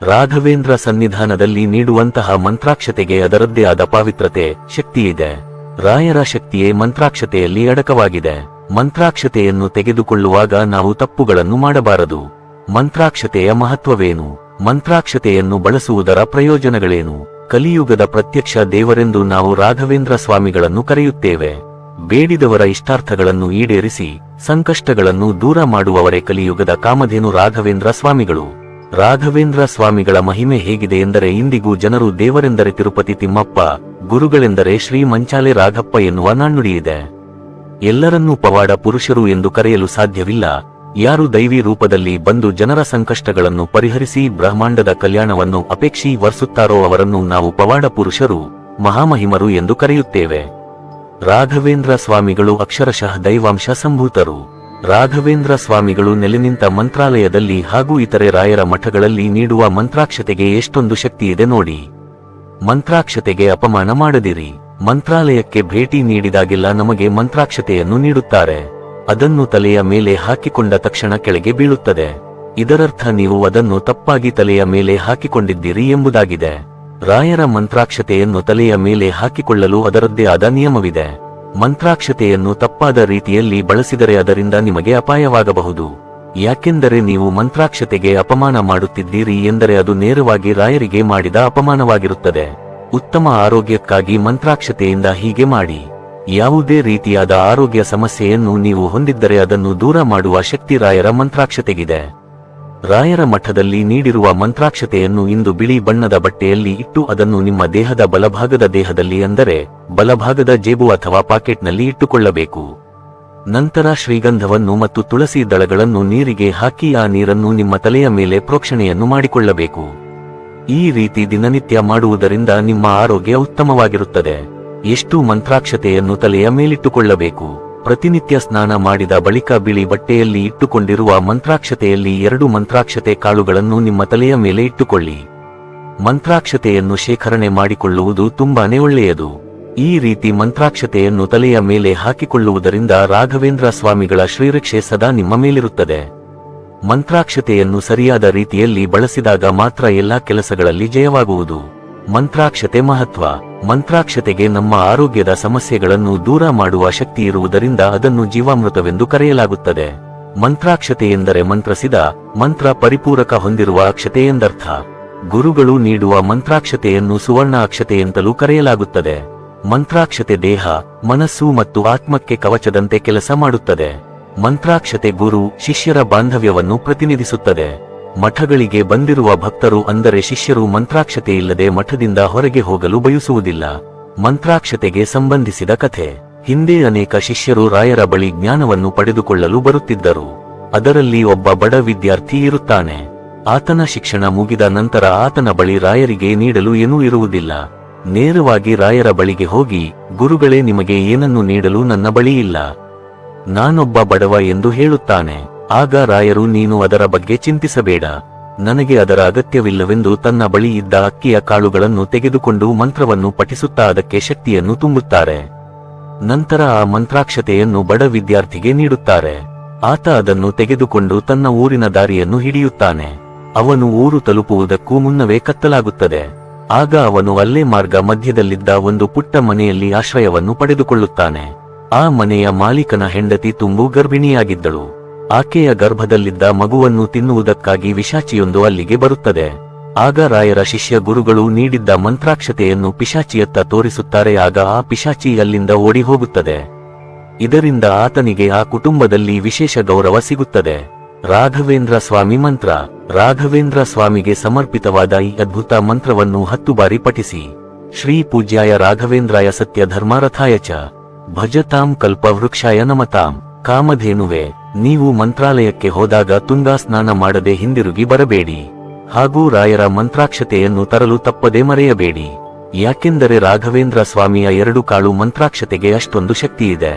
ರಾಘವೇಂದ್ರ ಸನ್ನಿಧಾನದಲ್ಲಿ ನೀಡುವಂತಹ ಮಂತ್ರಾಕ್ಷತೆಗೆ ಅದರದ್ದೇ ಆದ ಪಾವಿತ್ರತೆ, ಶಕ್ತಿಯಿದೆ. ರಾಯರ ಶಕ್ತಿಯೇ ಮಂತ್ರಾಕ್ಷತೆಯಲ್ಲಿ ಅಡಕವಾಗಿದೆ. ಮಂತ್ರಾಕ್ಷತೆಯನ್ನು ತೆಗೆದುಕೊಳ್ಳುವಾಗ ನಾವು ತಪ್ಪುಗಳನ್ನು ಮಾಡಬಾರದು. ಮಂತ್ರಾಕ್ಷತೆಯ ಮಹತ್ವವೇನು? ಮಂತ್ರಾಕ್ಷತೆಯನ್ನು ಬಳಸುವುದರ ಪ್ರಯೋಜನಗಳೇನು? ಕಲಿಯುಗದ ಪ್ರತ್ಯಕ್ಷ ದೇವರೆಂದು ನಾವು ರಾಘವೇಂದ್ರ ಸ್ವಾಮಿಗಳನ್ನು ಕರೆಯುತ್ತೇವೆ. ಬೇಡಿದವರ ಇಷ್ಟಾರ್ಥಗಳನ್ನು ಈಡೇರಿಸಿ ಸಂಕಷ್ಟಗಳನ್ನು ದೂರ ಮಾಡುವವರೇ ಕಲಿಯುಗದ ಕಾಮಧೇನು ರಾಘವೇಂದ್ರ ಸ್ವಾಮಿಗಳು. ರಾಘವೇಂದ್ರ ಸ್ವಾಮಿಗಳ ಮಹಿಮೆ ಹೇಗಿದೆ ಎಂದರೆ, ಇಂದಿಗೂ ಜನರು ದೇವರೆಂದರೆ ತಿರುಪತಿ ತಿಮ್ಮಪ್ಪ, ಗುರುಗಳೆಂದರೆ ಶ್ರೀ ಮಂಚಾಲೆ ರಾಘಪ್ಪ ಎನ್ನುವ ನಾಣ್ಣುಡಿಯಿದೆ. ಎಲ್ಲರನ್ನೂ ಪವಾಡ ಪುರುಷರು ಎಂದು ಕರೆಯಲು ಸಾಧ್ಯವಿಲ್ಲ. ಯಾರು ದೈವಿ ರೂಪದಲ್ಲಿ ಬಂದು ಜನರ ಸಂಕಷ್ಟಗಳನ್ನು ಪರಿಹರಿಸಿ ಬ್ರಹ್ಮಾಂಡದ ಕಲ್ಯಾಣವನ್ನು ಅಪೇಕ್ಷಿಸುತ್ತಾರೋ ಅವರನ್ನು ನಾವು ಪವಾಡ ಪುರುಷರು, ಮಹಾಮಹಿಮರು ಎಂದು ಕರೆಯುತ್ತೇವೆ. ರಾಘವೇಂದ್ರ ಸ್ವಾಮಿಗಳು ಅಕ್ಷರಶಃ ದೈವಾಂಶ ಸಂಭೂತರು. ರಾಘವೇಂದ್ರ ಸ್ವಾಮಿಗಳು ನೆಲೆನಿಂತ ಮಂತ್ರಾಲಯದಲ್ಲಿ ಹಾಗೂ ಇತರೆ ರಾಯರ ಮಠಗಳಲ್ಲಿ ನೀಡುವ ಮಂತ್ರಾಕ್ಷತೆಗೆ ಎಷ್ಟೊಂದು ಶಕ್ತಿಯಿದೆ ನೋಡಿ. ಮಂತ್ರಾಕ್ಷತೆಗೆ ಅಪಮಾನ ಮಾಡದಿರಿ. ಮಂತ್ರಾಲಯಕ್ಕೆ ಭೇಟಿ ನೀಡಿದಾಗೆಲ್ಲ ನಮಗೆ ಮಂತ್ರಾಕ್ಷತೆಯನ್ನು ನೀಡುತ್ತಾರೆ. ಅದನ್ನು ತಲೆಯ ಮೇಲೆ ಹಾಕಿಕೊಂಡ ತಕ್ಷಣ ಕೆಳಗೆ ಬೀಳುತ್ತದೆ. ಇದರರ್ಥ ನೀವು ಅದನ್ನು ತಪ್ಪಾಗಿ ತಲೆಯ ಮೇಲೆ ಹಾಕಿಕೊಂಡಿದ್ದೀರಿ ಎಂಬುದಾಗಿದೆ. ರಾಯರ ಮಂತ್ರಾಕ್ಷತೆಯನ್ನು ತಲೆಯ ಮೇಲೆ ಹಾಕಿಕೊಳ್ಳಲು ಅದರದ್ದೇ ಆದ ನಿಯಮವಿದೆ. ಮಂತ್ರಾಕ್ಷತೆಯನ್ನು ತಪ್ಪಾದ ರೀತಿಯಲ್ಲಿ ಬಳಸಿದರೆ ಅದರಿಂದ ನಿಮಗೆ ಅಪಾಯವಾಗಬಹುದು. ಯಾಕೆಂದರೆ ನೀವು ಮಂತ್ರಾಕ್ಷತೆಗೆ ಅಪಮಾನ ಮಾಡುತ್ತಿದ್ದೀರಿ ಎಂದರೆ ಅದು ನೇರವಾಗಿ ರಾಯರಿಗೆ ಮಾಡಿದ ಅಪಮಾನವಾಗಿರುತ್ತದೆ. ಉತ್ತಮ ಆರೋಗ್ಯಕ್ಕಾಗಿ ಮಂತ್ರಾಕ್ಷತೆಯಿಂದ ಹೀಗೆ ಮಾಡಿ. ಯಾವುದೇ ರೀತಿಯಾದ ಆರೋಗ್ಯ ಸಮಸ್ಯೆಯನ್ನು ನೀವು ಹೊಂದಿದ್ದರೆ ಅದನ್ನು ದೂರ ಮಾಡುವ ಶಕ್ತಿ ರಾಯರ ಮಂತ್ರಾಕ್ಷತೆಗಿದೆ. ರಾಯರ ಮಠದಲ್ಲಿ ನೀಡಿರುವ ಮಂತ್ರಾಕ್ಷತೆಯನ್ನು ಇಂದು ಬಿಳಿ ಬಣ್ಣದ ಬಟ್ಟೆಯಲ್ಲಿ ಇಟ್ಟು ಅದನ್ನು ನಿಮ್ಮ ದೇಹದ ಬಲಭಾಗದ ದೇಹದಲ್ಲಿ ಅಂದರೆ ಬಲಭಾಗದ ಜೇಬು ಅಥವಾ ಪಾಕೆಟ್ನಲ್ಲಿ ಇಟ್ಟುಕೊಳ್ಳಬೇಕು. ನಂತರ ಶ್ರೀಗಂಧವನ್ನು ಮತ್ತು ತುಳಸಿ ದಳಗಳನ್ನು ನೀರಿಗೆ ಹಾಕಿ ಆ ನೀರನ್ನು ನಿಮ್ಮ ತಲೆಯ ಮೇಲೆ ಪ್ರೋಕ್ಷಣೆಯನ್ನು ಮಾಡಿಕೊಳ್ಳಬೇಕು. ಈ ರೀತಿ ದಿನನಿತ್ಯ ಮಾಡುವುದರಿಂದ ನಿಮ್ಮ ಆರೋಗ್ಯ ಉತ್ತಮವಾಗಿರುತ್ತದೆ. ಎಷ್ಟು ಮಂತ್ರಾಕ್ಷತೆಯನ್ನು ತಲೆಯ ಮೇಲಿಟ್ಟುಕೊಳ್ಳಬೇಕು? ಪ್ರತಿನಿತ್ಯ ಸ್ನಾನ ಮಾಡಿದ ಬಳಿಕ ಬಿಳಿ ಬಟ್ಟೆಯಲ್ಲಿ ಇಟ್ಟುಕೊಂಡಿರುವ ಮಂತ್ರಾಕ್ಷತೆಯಲ್ಲಿ 2 ಮಂತ್ರಾಕ್ಷತೆ ಕಾಳುಗಳನ್ನು ನಿಮ್ಮ ತಲೆಯ ಮೇಲೆ ಇಟ್ಟುಕೊಳ್ಳಿ. ಮಂತ್ರಾಕ್ಷತೆಯನ್ನು ಶೇಖರಣೆ ಮಾಡಿಕೊಳ್ಳುವುದು ತುಂಬಾನೇ ಒಳ್ಳೆಯದು. ಈ ರೀತಿ ಮಂತ್ರಾಕ್ಷತೆಯನ್ನು ತಲೆಯ ಮೇಲೆ ಹಾಕಿಕೊಳ್ಳುವುದರಿಂದ ರಾಘವೇಂದ್ರ ಸ್ವಾಮಿಗಳ ಶ್ರೀರಕ್ಷೆ ಸದಾ ನಿಮ್ಮ ಮೇಲಿರುತ್ತದೆ. ಮಂತ್ರಾಕ್ಷತೆಯನ್ನು ಸರಿಯಾದ ರೀತಿಯಲ್ಲಿ ಬಳಸಿದಾಗ ಮಾತ್ರ ಎಲ್ಲಾ ಕೆಲಸಗಳಲ್ಲಿ ಜಯವಾಗುವುದು. ಮಂತ್ರಾಕ್ಷತೆ ಮಹತ್ವ. ಮಂತ್ರಾಕ್ಷತೆಗೆ ನಮ್ಮ ಆರೋಗ್ಯದ ಸಮಸ್ಯೆಗಳನ್ನು ದೂರ ಮಾಡುವ ಶಕ್ತಿ ಇರುವುದರಿಂದ ಅದನ್ನು ಜೀವಾಮೃತವೆಂದು ಕರೆಯಲಾಗುತ್ತದೆ. ಮಂತ್ರಾಕ್ಷತೆ ಎಂದರೆ ಮಂತ್ರಸಿದ, ಮಂತ್ರ ಪರಿಪೂರಕ ಹೊಂದಿರುವ ಅಕ್ಷತೆ ಎಂದರ್ಥ. ಗುರುಗಳು ನೀಡುವ ಮಂತ್ರಾಕ್ಷತೆಯನ್ನು ಸುವರ್ಣ ಅಕ್ಷತೆ ಎಂತಲೂ ಕರೆಯಲಾಗುತ್ತದೆ. ಮಂತ್ರಾಕ್ಷತೆ ದೇಹ, ಮನಸ್ಸು ಮತ್ತು ಆತ್ಮಕ್ಕೆ ಕವಚದಂತೆ ಕೆಲಸ ಮಾಡುತ್ತದೆ. ಮಂತ್ರಾಕ್ಷತೆ ಗುರು ಶಿಷ್ಯರ ಬಾಂಧವ್ಯವನ್ನು ಪ್ರತಿನಿಧಿಸುತ್ತದೆ. ಮಠಗಳಿಗೆ ಬಂದಿರುವ ಭಕ್ತರು ಅಂದರೆ ಶಿಷ್ಯರು ಮಂತ್ರಾಕ್ಷತೆ ಇಲ್ಲದೆ ಮಠದಿಂದ ಹೊರಗೆ ಹೋಗಲು ಬಯಸುವುದಿಲ್ಲ. ಮಂತ್ರಾಕ್ಷತೆಗೆ ಸಂಬಂಧಿಸಿದ ಕಥೆ. ಹಿಂದೆ ಅನೇಕ ಶಿಷ್ಯರು ರಾಯರ ಬಳಿ ಜ್ಞಾನವನ್ನು ಪಡೆದುಕೊಳ್ಳಲು ಬರುತ್ತಿದ್ದರು. ಅದರಲ್ಲಿ ಒಬ್ಬ ಬಡ ವಿದ್ಯಾರ್ಥಿ ಇರುತ್ತಾನೆ. ಆತನ ಶಿಕ್ಷಣ ಮುಗಿದ ನಂತರ ಆತನ ಬಳಿ ರಾಯರಿಗೆ ನೀಡಲು ಏನೂ ಇರುವುದಿಲ್ಲ. ನೇರವಾಗಿ ರಾಯರ ಬಳಿಗೆ ಹೋಗಿ, ಗುರುಗಳೇ, ನಿಮಗೆ ಏನನ್ನು ನೀಡಲು ನನ್ನ ಬಳಿ ಇಲ್ಲ, ನಾನೊಬ್ಬ ಬಡವ ಎಂದು ಹೇಳುತ್ತಾನೆ. ಆಗ ರಾಯರು, ನೀನು ಅದರ ಬಗ್ಗೆ ಚಿಂತಿಸಬೇಡ, ನನಗೆ ಅದರ ಅಗತ್ಯವಿಲ್ಲವೆಂದು ತನ್ನ ಬಳಿ ಇದ್ದ ಅಕ್ಕಿಯ ಕಾಳುಗಳನ್ನು ತೆಗೆದುಕೊಂಡು ಮಂತ್ರವನ್ನು ಪಠಿಸುತ್ತಾ ಅದಕ್ಕೆ ಶಕ್ತಿಯನ್ನು ತುಂಬುತ್ತಾರೆ. ನಂತರ ಆ ಮಂತ್ರಾಕ್ಷತೆಯನ್ನು ಬಡ ವಿದ್ಯಾರ್ಥಿಗೆ ನೀಡುತ್ತಾರೆ. ಆತ ಅದನ್ನು ತೆಗೆದುಕೊಂಡು ತನ್ನ ಊರಿನ ದಾರಿಯನ್ನು ಹಿಡಿಯುತ್ತಾನೆ. ಅವನು ಊರು ತಲುಪುವುದಕ್ಕೂ ಮುನ್ನವೇ ಕತ್ತಲಾಗುತ್ತದೆ. ಆಗ ಅವನು ಅಲ್ಲೇ ಮಾರ್ಗ ಮಧ್ಯದಲ್ಲಿದ್ದ ಒಂದು ಪುಟ್ಟ ಮನೆಯಲ್ಲಿ ಆಶ್ರಯವನ್ನು ಪಡೆದುಕೊಳ್ಳುತ್ತಾನೆ. ಆ ಮನೆಯ ಮಾಲೀಕನ ಹೆಂಡತಿ ತುಂಬು ಗರ್ಭಿಣಿಯಾಗಿದ್ದಳು. ಆಕೆಯ ಗರ್ಭದಲ್ಲಿದ್ದ ಮಗುವನ್ನು ತಿನ್ನುವುದಕ್ಕಾಗಿ ಪಿಶಾಚಿಯೊಂದು ಅಲ್ಲಿಗೆ ಬರುತ್ತದೆ. ಆಗ ರಾಯರ ಶಿಷ್ಯ ಗುರುಗಳು ನೀಡಿದ್ದ ಮಂತ್ರಾಕ್ಷತೆಯನ್ನು ಪಿಶಾಚಿಯತ್ತ ತೋರಿಸುತ್ತಾರೆ. ಆಗ ಆ ಪಿಶಾಚಿ ಅಲ್ಲಿಂದ ಓಡಿ ಹೋಗುತ್ತದೆ. ಇದರಿಂದ ಆತನಿಗೆ ಆ ಕುಟುಂಬದಲ್ಲಿ ವಿಶೇಷ ಗೌರವ ಸಿಗುತ್ತದೆ. ರಾಘವೇಂದ್ರ ಸ್ವಾಮಿ ಮಂತ್ರ. ರಾಘವೇಂದ್ರ ಸ್ವಾಮಿಗೆ ಸಮರ್ಪಿತವಾದ ಈ ಅದ್ಭುತ ಮಂತ್ರವನ್ನು 10 ಬಾರಿ ಪಠಿಸಿ. ಶ್ರೀ ಪೂಜ್ಯಾಯ ರಾಘವೇಂದ್ರಾಯ ಸತ್ಯ ಧರ್ಮಾರಥಾಯ ಚ ಭಜತಾಂ ಕಲ್ಪವೃಕ್ಷಾಯ ನಮತಾಂ. ಕಾಮಧೇನುವೆ, ನೀವು ಮಂತ್ರಾಲಯಕ್ಕೆ ಹೋದಾಗ ತುಂಗಾ ಸ್ನಾನ ಮಾಡದೆ ಹಿಂದಿರುಗಿ ಬರಬೇಡಿ. ಹಾಗೂ ರಾಯರ ಮಂತ್ರಾಕ್ಷತೆಯನ್ನು ತರಲು ತಪ್ಪದೆ ಮರೆಯಬೇಡಿ. ಯಾಕೆಂದರೆ ರಾಘವೇಂದ್ರ ಸ್ವಾಮಿಯ 2 ಕಾಳು ಮಂತ್ರಾಕ್ಷತೆಗೆ ಅಷ್ಟೊಂದು ಶಕ್ತಿಯಿದೆ.